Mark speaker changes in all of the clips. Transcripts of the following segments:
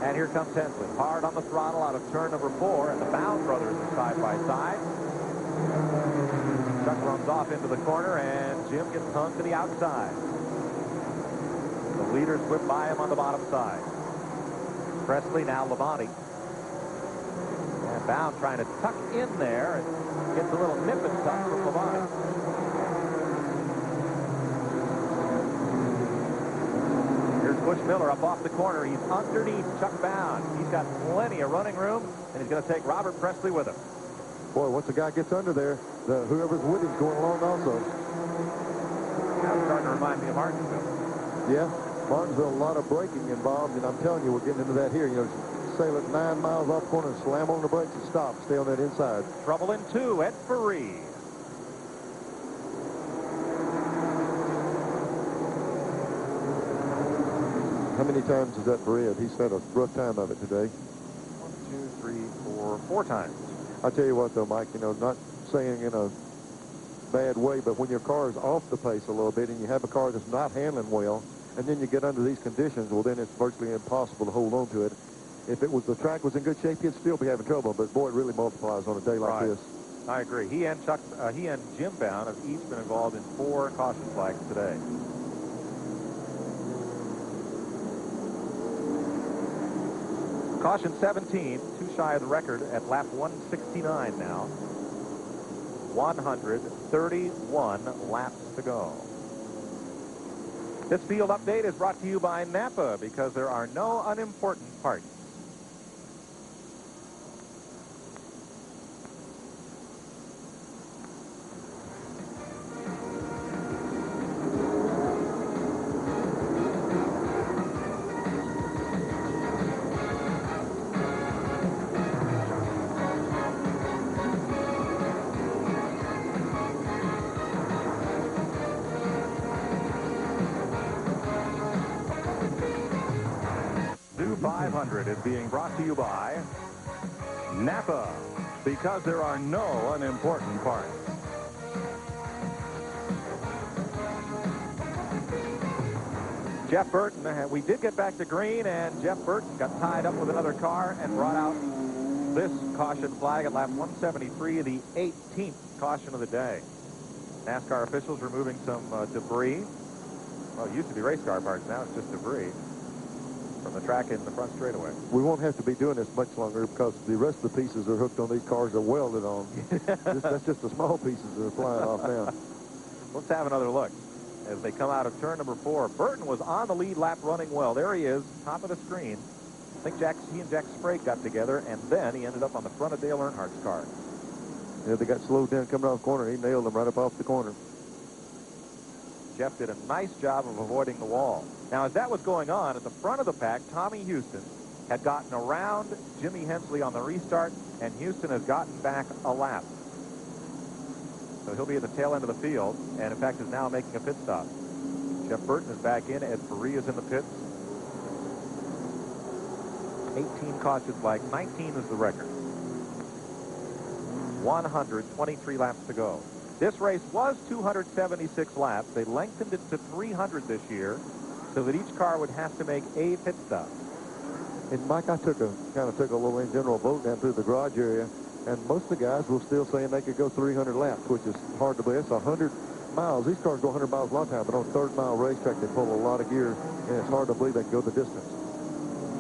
Speaker 1: And here comes Hensley. Hard on the throttle out of turn number 4, and the Bound brothers are side by side. Chuck runs off into the corner, and Jim gets hung to the outside. The leaders whip by him on the bottom side. Pressley, now Labonte. And Bound trying to tuck in there, and gets a little nip and tuck from Labonte. Here's Busch Miller up off the corner. He's underneath Chuck Bound. He's got plenty of running room, and he's going to take Robert Pressley with him.
Speaker 2: Boy, once the guy gets under there, whoever's with him's going along also.
Speaker 1: Now it's starting to remind me of Martinsville.
Speaker 2: Yeah, Martinsville, a lot of braking involved, and I'm telling you, we're getting into that here. You know, sail it 9 miles off corner and slam on the brakes and stop. Stay on that inside.
Speaker 1: Trouble in 2 at Ferree.
Speaker 2: How many times is that for Ed? He's had a rough time of it today.
Speaker 1: 1, 2, 3, 4, 4 times.
Speaker 2: I tell you what, though, Mike, you know, not saying in a bad way, but when your car is off the pace a little bit and you have a car that's not handling well, and then you get under these conditions, well, then it's virtually impossible to hold on to it. If it was the track was in good shape, he'd still be having trouble, but boy, it really multiplies on a day like this.
Speaker 1: I agree. He and Jim Bound have each been involved in 4 caution flags today. Caution 17, too shy of the record at lap 169 now. 131 laps to go. This field update is brought to you by Napa, because there are no unimportant parts. Is being brought to you by Napa, because there are no unimportant parts. Jeff Burton, we did get back to green, and Jeff Burton got tied up with another car and brought out this caution flag at lap 173, the 18th caution of the day. NASCAR officials removing some debris. Well, it used to be race car parts, now it's just debris from the track in the front straightaway.
Speaker 2: We won't have to be doing this much longer because the rest of the pieces that are hooked on these cars are welded on. That's just the small pieces that are flying off now.
Speaker 1: Let's have another look as they come out of turn number 4. Burton was on the lead lap running well. There he is, top of the screen. I think he and Jack Sprague got together, and then he ended up on the front of Dale Earnhardt's car.
Speaker 2: Yeah, they got slowed down coming off the corner. He nailed them right up off the corner.
Speaker 1: Jeff did a nice job of avoiding the wall. Now, as that was going on, at the front of the pack, Tommy Houston had gotten around Jimmy Hensley on the restart, and Houston has gotten back a lap. So he'll be at the tail end of the field, and in fact is now making a pit stop. Jeff Burton is back in. Ed Ferree is in the pits. 18 caution flags, 19 is the record. 123 laps to go. This race was 276 laps. They lengthened it to 300 this year, so that each car would have to make a pit stop.
Speaker 2: And Mike, I kind of took a little in general vote down through the garage area, and most of the guys were still saying they could go 300 laps, which is hard to believe. It's 100 miles. These cars go 100 miles a lot of time, but on a third-mile racetrack, they pull a lot of gear, and it's hard to believe they can go the distance.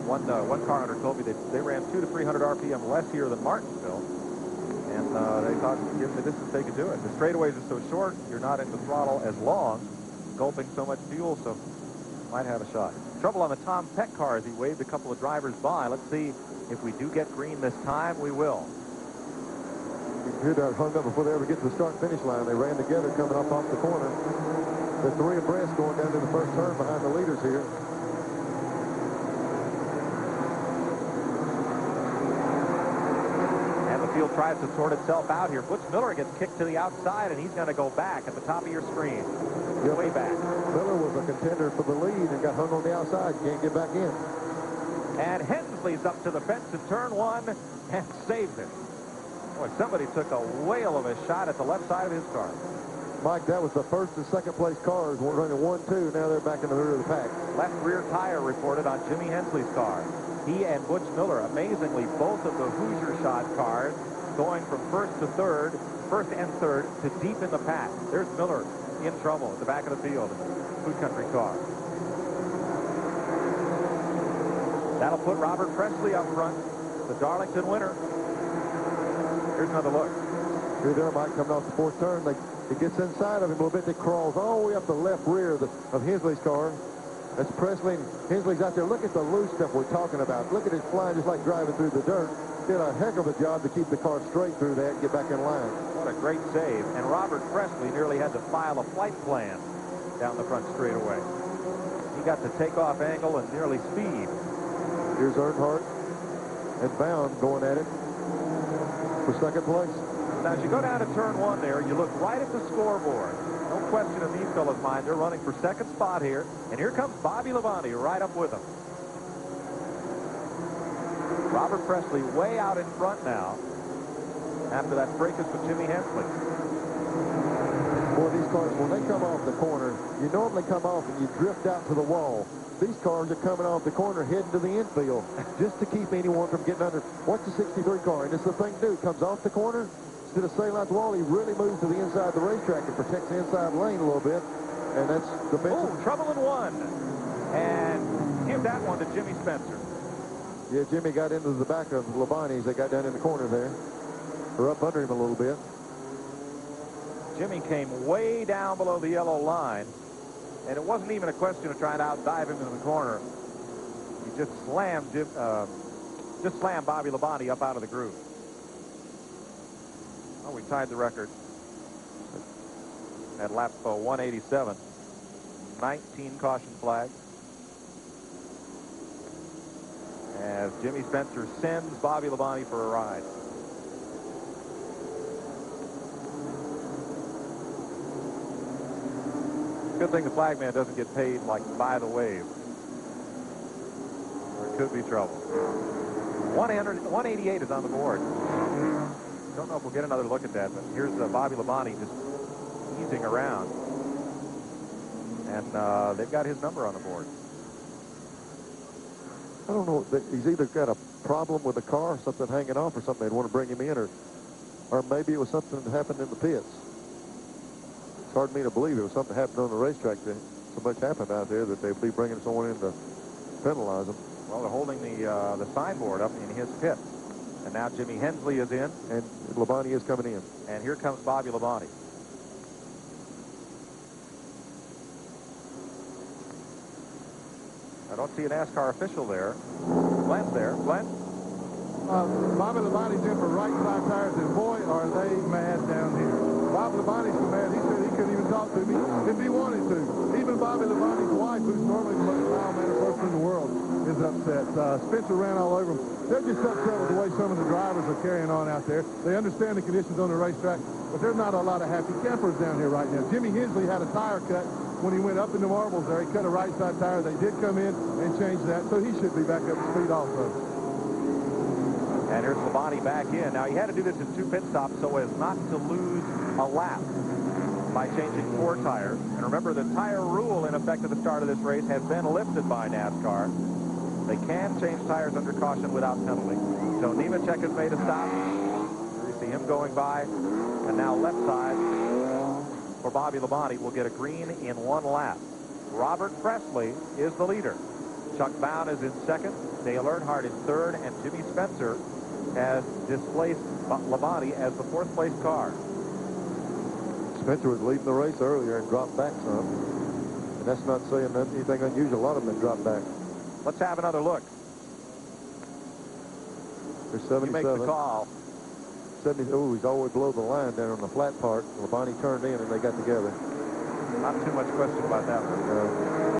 Speaker 1: One car hunter told me they ran 200 to 300 RPM less here than Martinsville, and they thought, given the distance, they could do it. The straightaways are so short, you're not in the throttle as long, gulping so much fuel, so might have a shot. Trouble on the Tom Peck car as he waved a couple of drivers by. Let's see if we do get green this time. We will.
Speaker 2: Here they're hung up before they ever get to the start-finish line. They ran together coming up off the corner. The 3 abreast going down to the first turn behind the leaders here.
Speaker 1: And the field tries to sort itself out here. Butch Miller gets kicked to the outside, and he's going to go back at the top of your screen.
Speaker 2: Yep.
Speaker 1: Way back.
Speaker 2: Miller was a contender for the lead and got hung on the outside. Can't get back in.
Speaker 1: And Hensley's up to the fence in turn 1 and saves it. Boy, somebody took a whale of a shot at the left side of his car.
Speaker 2: Mike, that was the first and second place cars running 1-2. Now they're back in the rear of the pack.
Speaker 1: Left rear tire reported on Jimmy Hensley's car. He and Butch Miller, amazingly, both of the Hoosier shot cars going from first and third to deep in the pack. There's Miller in trouble at the back of the field. Food Country car. That'll put Robert Pressley up front, the Darlington winner. Here's another look.
Speaker 2: Here there, Mike, coming off the fourth turn. It gets inside of him a little bit. It crawls all the way up the left rear of Hensley's car. That's Pressley, and Hensley's out there. Look at the loose stuff we're talking about. Look at his flying just like driving through the dirt. Did a heck of a job to keep the car straight through that and get back in line.
Speaker 1: What a great save. And Robert Pressley nearly had to file a flight plan down the front straightaway. He got the takeoff angle and nearly speed.
Speaker 2: Here's Earnhardt and Bound going at it for second place.
Speaker 1: Now, as you go down to turn one there, you look right at the scoreboard. No question in these fellas' mind. They're running for second spot here. And here comes Bobby Labonte right up with them. Robert Pressley way out in front now after that fracas with Jimmy Hensley.
Speaker 2: Boy, these cars, when they come off the corner, you normally come off and you drift out to the wall. These cars are coming off the corner heading to the infield just to keep anyone from getting under. Watch the 63 car, and it's the thing to do. Comes off the corner. Instead of sailing out the wall, he really moves to the inside of the racetrack and protects the inside lane a little bit. And that's the best.
Speaker 1: Oh, trouble in one. And give that one to Jimmy Spencer.
Speaker 2: Yeah, Jimmy got into the back of Labonte as they got down in the corner there. Or up under him a little bit.
Speaker 1: Jimmy came way down below the yellow line. And it wasn't even a question of trying to outdive him into the corner. He just slammed Bobby Labonte up out of the groove. Well, we tied the record at lap 187. 19 caution flags. As Jimmy Spencer sends Bobby Labonte for a ride. Good thing the flagman doesn't get paid like by the wave. Or it could be trouble. 188 is on the board. Don't know if we'll get another look at that, but here's Bobby Labonte just easing around. And they've got his number on the board.
Speaker 2: I don't know. He's either got a problem with the car, something hanging off, or something they'd want to bring him in, or maybe it was something that happened in the pits. It's hard for me to believe it was something that happened on the racetrack that so much happened out there that they'd be bringing someone in to penalize him.
Speaker 1: Well, they're holding the signboard up in his pit. And now Jimmy Hensley is in.
Speaker 2: And Labonte is coming in.
Speaker 1: And here comes Bobby Labonte. I don't see a NASCAR official there. Glenn's there. Glenn?
Speaker 3: Bobby Labonte's in for right side tires, and boy, are they mad down here. Bobby Labonte's so mad, he said he couldn't even talk to me if he wanted to. Even Bobby Labonte's wife, who's normally the most mild-mannered person in the world, is upset. Spencer ran all over him. They're just upset with the way some of the drivers are carrying on out there. They understand the conditions on the racetrack, but there's not a lot of happy campers down here right now. Jimmy Hensley had a tire cut when he went up in the marbles there. He cut a right side tire. They did come in and change that, so he should be back up to speed also.
Speaker 1: And here's Labonte back in. Now, he had to do this in 2 pit stops so as not to lose a lap by changing 4 tires. And remember, the tire rule in effect at the start of this race has been lifted by NASCAR. They can change tires under caution without penalty. So Nemechek has made a stop. You see him going by. And now left side for Bobby Labonte will get a green in 1 lap. Robert Pressley is the leader. Chuck Bound is in second. Dale Earnhardt in third. And Jimmy Spencer has displaced Labonte as the 4th place car.
Speaker 2: Spencer was leading the race earlier and dropped back some. And that's not saying anything unusual. A lot of them have dropped back.
Speaker 1: Let's have another look.
Speaker 2: There's 77.
Speaker 1: You make the call.
Speaker 2: 70. Oh, he's all the way below the line there on the flat part. Labonte turned in and they got together.
Speaker 1: Not too much question about that one.